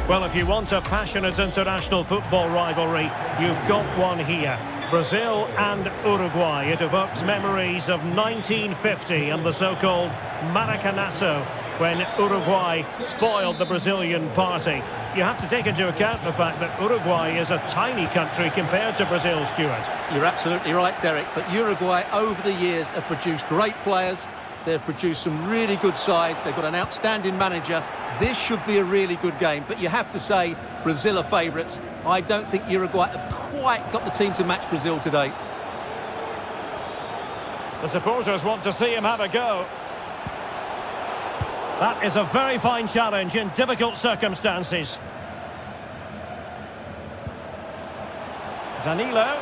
Well, if you want a passionate international football rivalry, you've got one here. Brazil and Uruguay. It evokes memories of 1950 and the so-called Maracanazo, when Uruguay spoiled the Brazilian party. You have to take into account the fact that Uruguay is a tiny country compared to Brazil, Stuart. You're absolutely right, Derek, but Uruguay over the years have produced great players. They've produced some really good sides. They've got an outstanding manager. This should be a really good game, but you have to say Brazil are favourites. I don't think Uruguay have quite got the team to match Brazil today. The supporters want to see him have a go. That is a very fine challenge in difficult circumstances. Danilo.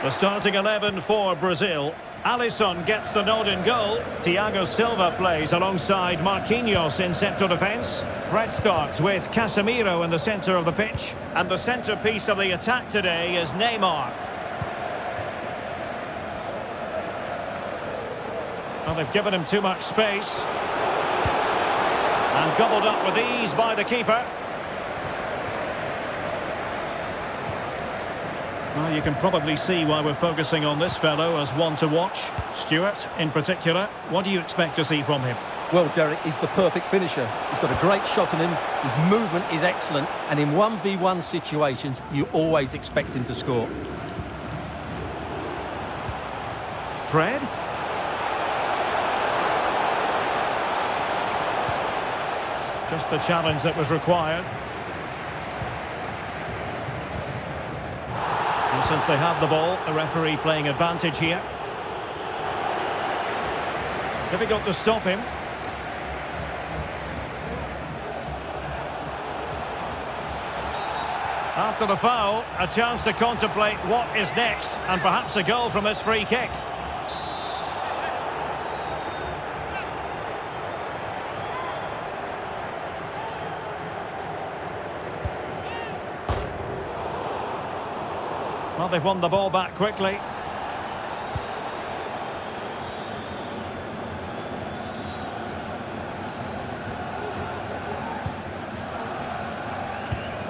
The starting 11 for Brazil. Alisson gets the nod in goal. Thiago Silva plays alongside Marquinhos in central defence. Fred starts with Casemiro in the centre of the pitch. And the centrepiece of the attack today is Neymar. Well, they've given him too much space. And gobbled up with ease by the keeper. Well, you can probably see why we're focusing on this fellow as one to watch. Stuart, in particular, what do you expect to see from him? Well, Derek, he's the perfect finisher. He's got a great shot on him. His movement is excellent. And in 1v1 situations, you always expect him to score. Fred? Just the challenge that was required. And since they have the ball, the referee playing advantage here. Difficult to stop him. After the foul, a chance to contemplate what is next, and perhaps a goal from this free kick. Well, they've won the ball back quickly.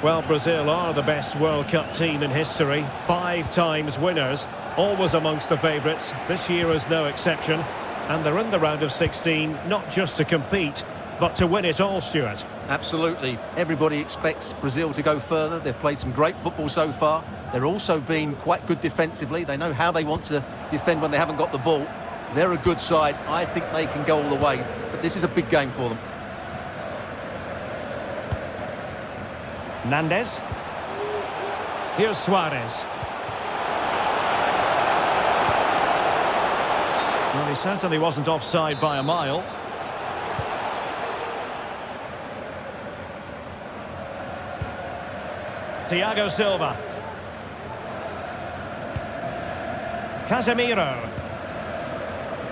Well, Brazil are the best World Cup team in history. 5 times winners, always amongst the favourites. This year is no exception. And they're in the round of 16, not just to compete, but to win it all, Stuart. Absolutely. Everybody expects Brazil to go further. They've played some great football so far. They're also been quite good defensively. They know how they want to defend when they haven't got the ball. They're a good side. I think they can go all the way. But this is a big game for them. Nandez. Here's Suarez. Well, he certainly wasn't offside by a mile. Thiago Silva. Casemiro.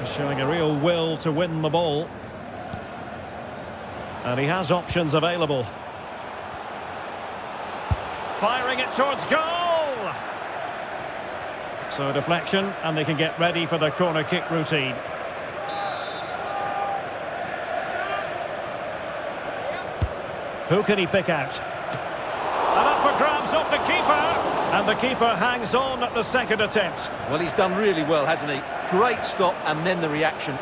He's showing a real will to win the ball. And he has options available. Firing it towards goal! So a deflection, and they can get ready for the corner kick routine. Who can he pick out? And up for grabs off the keeper! And the keeper hangs on at the second attempt. Well, he's done really well, hasn't he? Great stop, and then the reaction.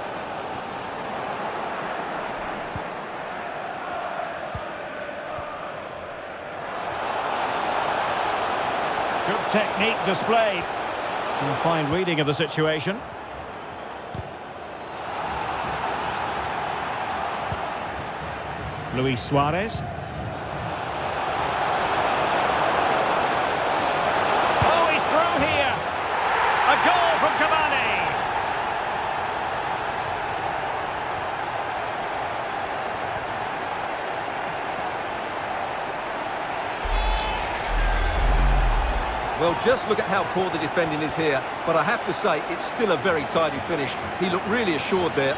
Good technique displayed. And a fine reading of the situation. Luis Suarez. Oh, he's through here. A goal from Cavani. Well, just look at how poor the defending is here. But I have to say, it's still a very tidy finish. He looked really assured there.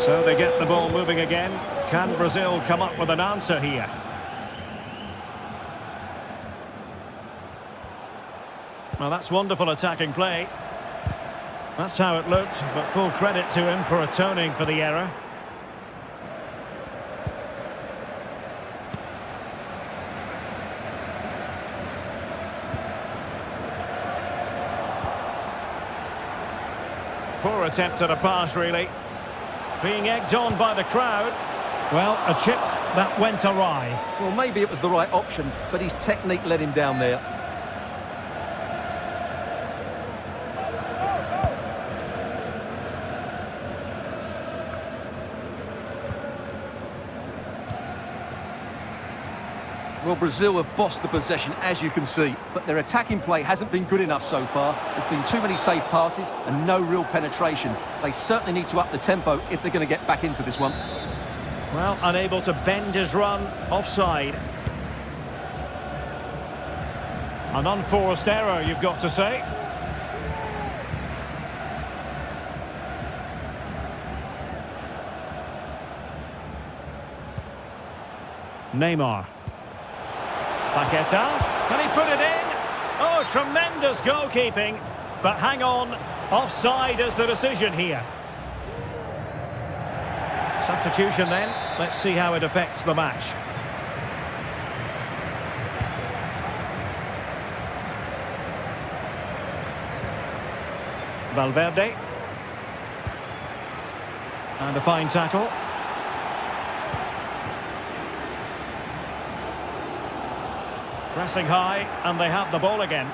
So they get the ball moving again. Can Brazil come up with an answer here? Well, that's wonderful attacking play. That's how it looked, but full credit to him for atoning for the error. Poor attempt at a pass, really. Being egged on by the crowd. Well, a chip that went awry. Well, maybe it was the right option, but his technique let him down there. Well, Brazil have bossed the possession, as you can see, but their attacking play hasn't been good enough so far. There's been too many safe passes and no real penetration. They certainly need to up the tempo if they're going to get back into this one. Well, unable to bend his run, offside. An unforced error, you've got to say. Neymar. Paqueta, can he put it in? Oh, tremendous goalkeeping. But hang on, offside is the decision here. Substitution then. Let's see how it affects the match. Valverde. And a fine tackle. Pressing high, and they have the ball again.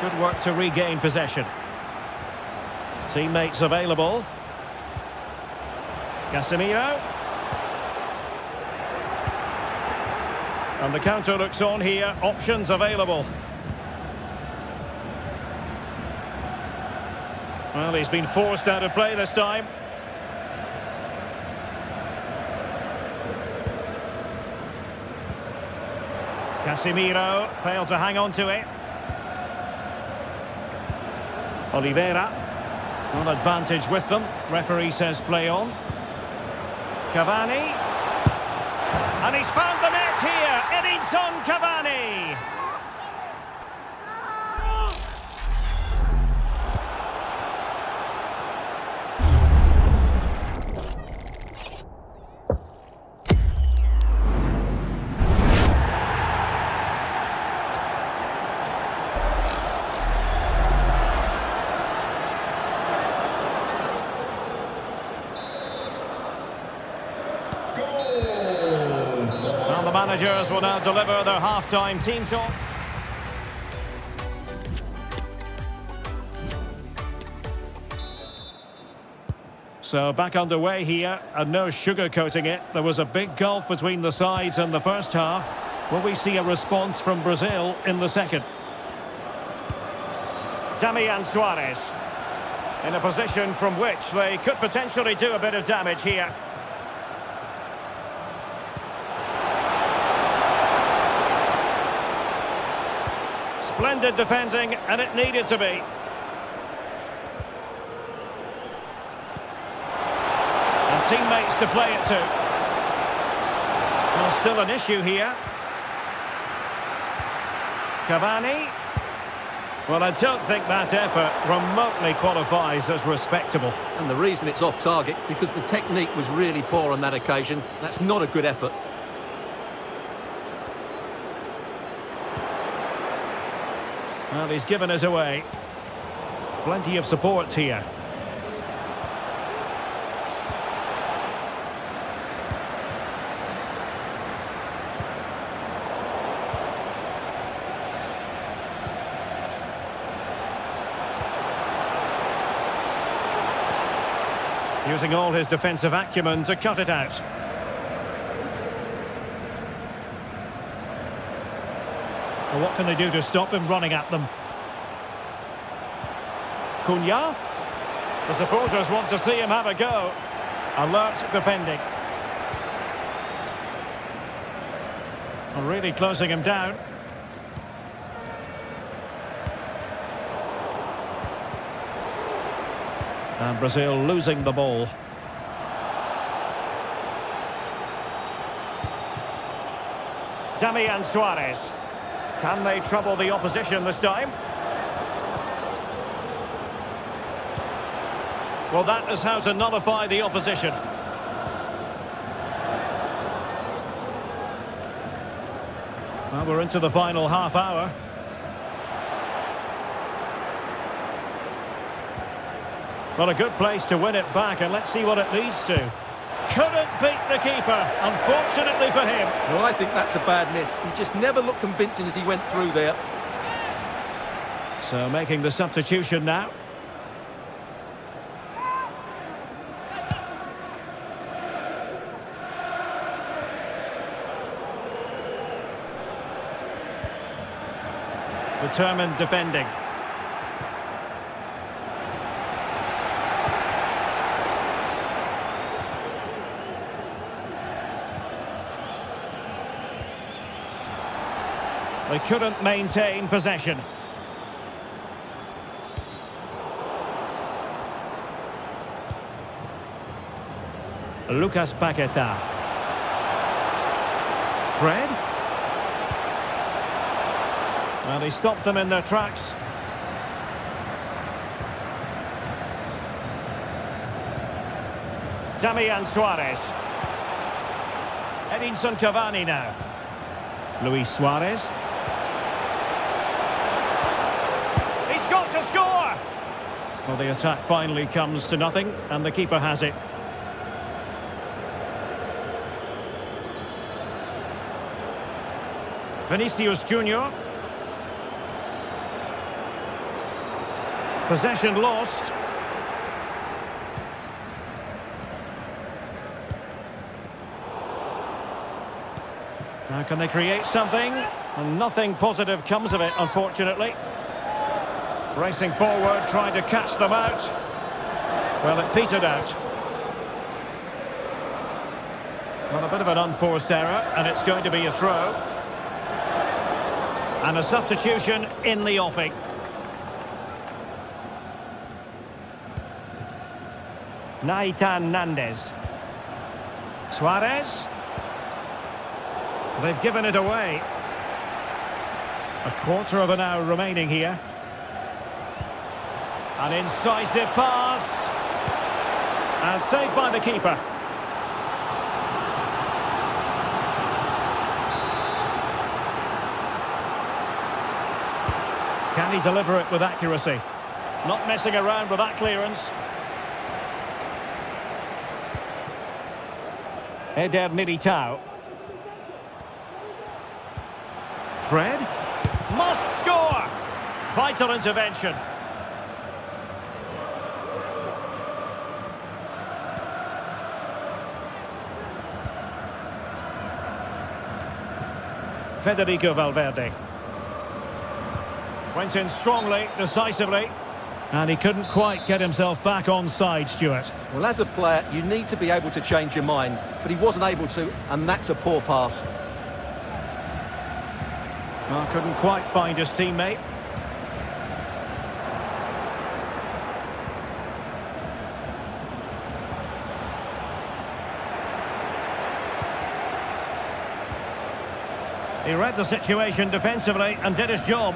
Good work to regain possession. Teammates available. Casemiro. And the counter looks on here. Options available. Well, he's been forced out of play this time. Casemiro failed to hang on to it. Oliveira. One advantage with them. Referee says play on. Cavani. And he's found the net here. Edinson Cavani. Managers will now deliver their half-time team talk. So back underway here, and no sugarcoating it. There was a big gulf between the sides in the first half. Will we see a response from Brazil in the second? Damian Suarez in a position from which they could potentially do a bit of damage here. Splendid defending, and it needed to be. And teammates to play it to. Well, still an issue here. Cavani. Well, I don't think that effort remotely qualifies as respectable. And the reason it's off target, because the technique was really poor on that occasion. That's not a good effort. Well, he's given us away. Plenty of support here. Using all his defensive acumen to cut it out. Well, what can they do to stop him running at them? Cunha. The supporters want to see him have a go. Alert defending. Well, really closing him down. And Brazil losing the ball. Damian Suarez. Can they trouble the opposition this time? Well, that is how to nullify the opposition. Well, we're into the final half hour. Well, a good place to win it back, and let's see what it leads to. Couldn't beat the keeper, unfortunately for him. Well, I think that's a bad miss. He just never looked convincing as he went through there. So making the substitution now. Determined defending. They couldn't maintain possession. Lucas Paqueta. Fred. Well, he stopped them in their tracks. Damian Suarez. Edinson Cavani now. Luis Suarez. He's got to score! Well, the attack finally comes to nothing, and the keeper has it. Vinicius Junior. Possession lost. Now can they create something? And nothing positive comes of it, unfortunately. Racing forward, trying to catch them out. Well, it petered out. Well, a bit of an unforced error, and it's going to be a throw. And a substitution in the offing. Naitan Nandez. Suarez. They've given it away. A quarter of an hour remaining here. An incisive pass. And saved by the keeper. Can he deliver it with accuracy? Not messing around with that clearance. Eder Militao. Fred. Must score! Vital intervention. Federico Valverde. Went in strongly, decisively. And he couldn't quite get himself back on side, Stuart. Well, as a player, you need to be able to change your mind. But he wasn't able to, and that's a poor pass. Well, couldn't quite find his teammate. He read the situation defensively and did his job.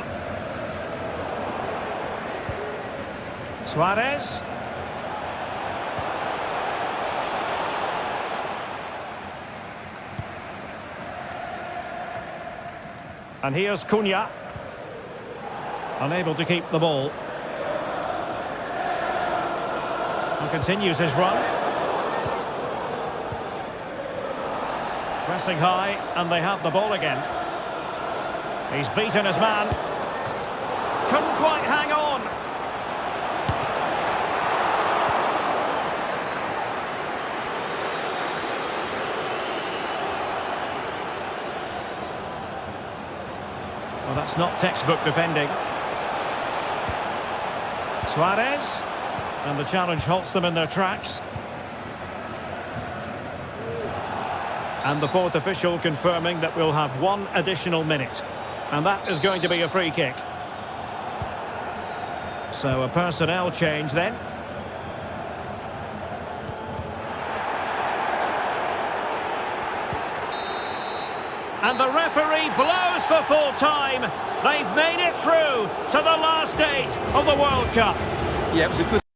Suarez. And here's Cunha. Unable to keep the ball. And continues his run. Pressing high, and they have the ball again. He's beaten his man. Couldn't quite hang on. Well, that's not textbook defending. Suarez. And the challenge halts them in their tracks. And the fourth official confirming that we'll have one additional minute. And that is going to be a free kick. So a personnel change then. And the referee blows for full time. They've made it through to the last stage of the World Cup. Yeah, it was a good...